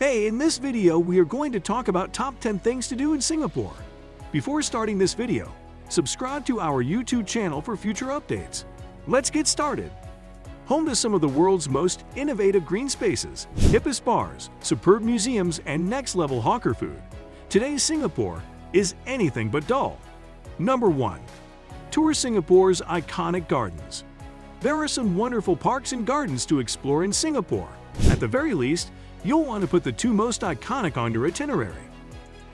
Hey, in this video, we are going to talk about top 10 things to do in Singapore. Before starting this video, subscribe to our YouTube channel for future updates. Let's get started. Home to some of the world's most innovative green spaces, hippest bars, superb museums, and next-level hawker food, today's Singapore is anything but dull. Number 1. Tour Singapore's iconic gardens. There are some wonderful parks and gardens to explore in Singapore. At the very least, you'll want to put the two most iconic on your itinerary.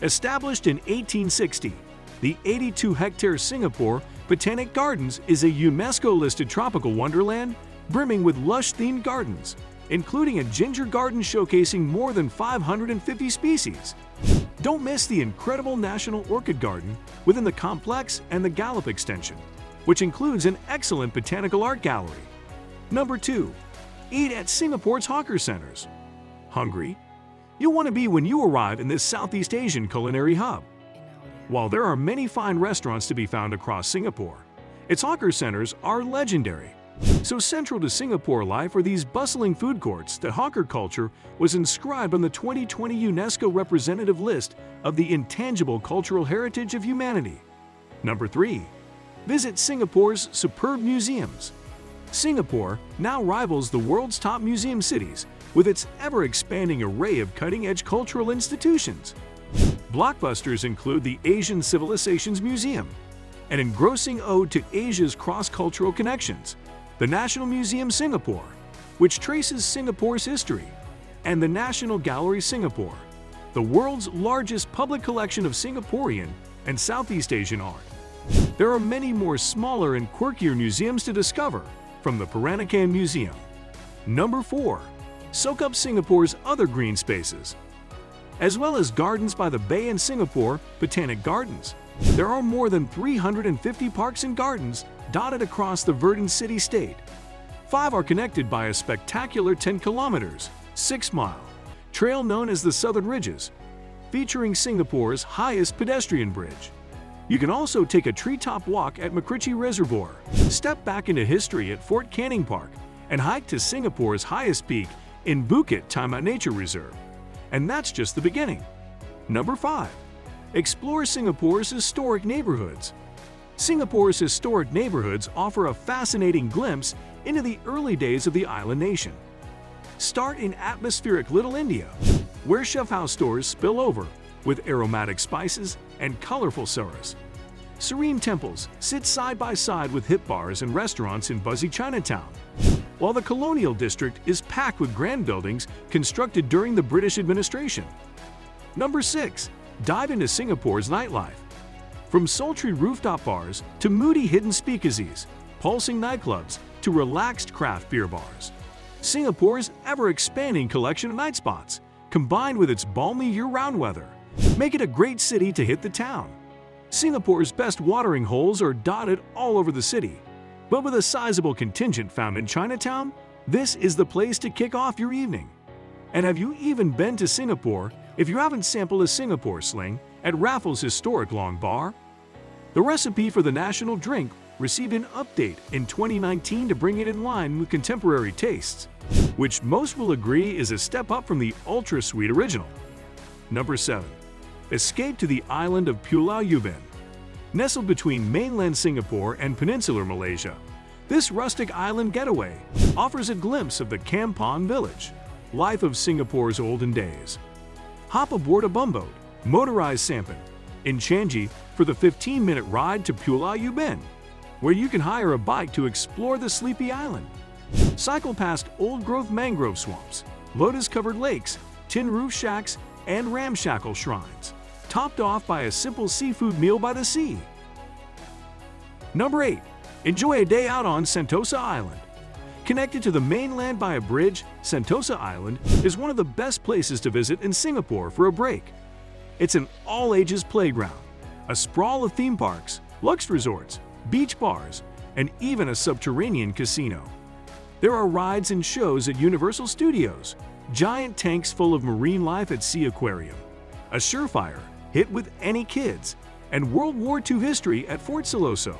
Established in 1860, the 82-hectare Singapore Botanic Gardens is a UNESCO-listed tropical wonderland brimming with lush-themed gardens, including a ginger garden showcasing more than 550 species. Don't miss the incredible National Orchid Garden within the complex and the Gallop extension, which includes an excellent botanical art gallery. Number 2. Eat at Singapore's hawker centers. Hungry? You'll want to be when you arrive in this Southeast Asian culinary hub. While there are many fine restaurants to be found across Singapore, its hawker centers are legendary. So central to Singapore life are these bustling food courts that hawker culture was inscribed on the 2020 UNESCO representative list of the intangible cultural heritage of humanity. Number 3. Visit Singapore's superb museums. Singapore now rivals the world's top museum cities with its ever-expanding array of cutting-edge cultural institutions. Blockbusters include the Asian Civilizations Museum, an engrossing ode to Asia's cross-cultural connections, the National Museum Singapore, which traces Singapore's history, and the National Gallery Singapore, the world's largest public collection of Singaporean and Southeast Asian art. There are many more smaller and quirkier museums to discover, from the Peranakan Museum. Number 4. Soak up Singapore's other green spaces. As well as Gardens by the Bay and Singapore Botanic Gardens, there are more than 350 parks and gardens dotted across the verdant city-state. 5 are connected by a spectacular 10 kilometers, 6-mile trail known as the Southern Ridges, featuring Singapore's highest pedestrian bridge. You can also take a treetop walk at MacRitchie Reservoir, step back into history at Fort Canning Park, and hike to Singapore's highest peak in Bukit Timah Nature Reserve. And that's just the beginning. Number 5. Explore Singapore's historic neighborhoods. Singapore's historic neighborhoods offer a fascinating glimpse into the early days of the island nation. Start in atmospheric Little India, where chef house stores spill over with aromatic spices and colorful saras. Serene temples sit side by side with hip bars and restaurants in buzzy Chinatown, while the colonial district is packed with grand buildings constructed during the British administration. Number 6. Dive into Singapore's nightlife. From sultry rooftop bars to moody hidden speakeasies, pulsing nightclubs to relaxed craft beer bars, Singapore's ever-expanding collection of night spots, combined with its balmy year-round weather, make it a great city to hit the town. Singapore's best watering holes are dotted all over the city, but with a sizable contingent found in Chinatown, this is the place to kick off your evening. And have you even been to Singapore if you haven't sampled a Singapore Sling at Raffles' historic Long Bar? The recipe for the national drink received an update in 2019 to bring it in line with contemporary tastes, which most will agree is a step up from the ultra-sweet original. Number 7. Escape to the island of Pulau Ubin. Nestled between mainland Singapore and peninsular Malaysia, this rustic island getaway offers a glimpse of the Kampong village life of Singapore's olden days. Hop aboard a bumboat, motorized sampan, in Changi for the 15-minute ride to Pulau Ubin, where you can hire a bike to explore the sleepy island. Cycle past old-growth mangrove swamps, lotus-covered lakes, tin roof shacks, and ramshackle shrines, topped off by a simple seafood meal by the sea. Number 8. Enjoy a day out on Sentosa Island. Connected to the mainland by a bridge, Sentosa Island is one of the best places to visit in Singapore for a break. It's an all-ages playground, a sprawl of theme parks, luxe resorts, beach bars, and even a subterranean casino. There are rides and shows at Universal Studios, giant tanks full of marine life at Sea Aquarium, a surefire hit with any kids, and World War II history at Fort Siloso.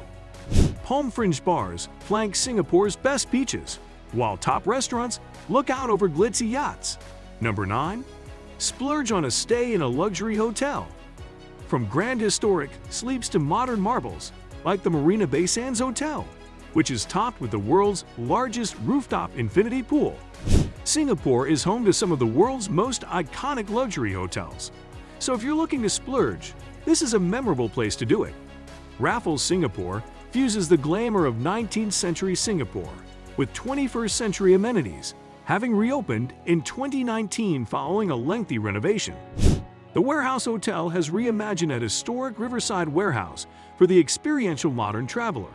Palm-fringed bars flank Singapore's best beaches, while top restaurants look out over glitzy yachts. Number 9. Splurge on a stay in a luxury hotel. From grand historic sleeps to modern marvels, like the Marina Bay Sands Hotel, which is topped with the world's largest rooftop infinity pool. Singapore is home to some of the world's most iconic luxury hotels. So if you're looking to splurge, this is a memorable place to do it. Raffles Singapore fuses the glamour of 19th century Singapore with 21st century amenities, having reopened in 2019 following a lengthy renovation. The Warehouse Hotel has reimagined a historic riverside warehouse for the experiential modern traveler,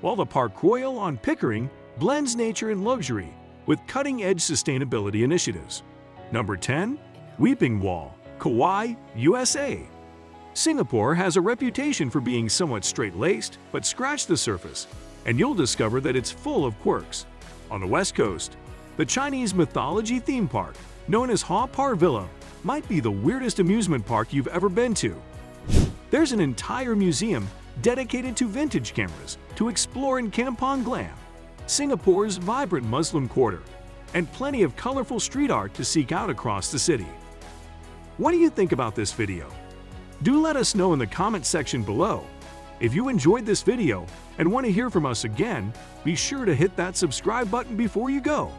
while the Park Royal on Pickering blends nature and luxury with cutting-edge sustainability initiatives. Number 10. Weeping Wall, Kauai, USA. Singapore has a reputation for being somewhat straight-laced, but scratch the surface, and you'll discover that it's full of quirks. On the West Coast, the Chinese mythology theme park, known as Haw Par Villa, might be the weirdest amusement park you've ever been to. There's an entire museum dedicated to vintage cameras to explore in Kampong Glam, Singapore's vibrant Muslim quarter, and plenty of colorful street art to seek out across the city. What do you think about this video? Do let us know in the comment section below. If you enjoyed this video and want to hear from us again, be sure to hit that subscribe button before you go.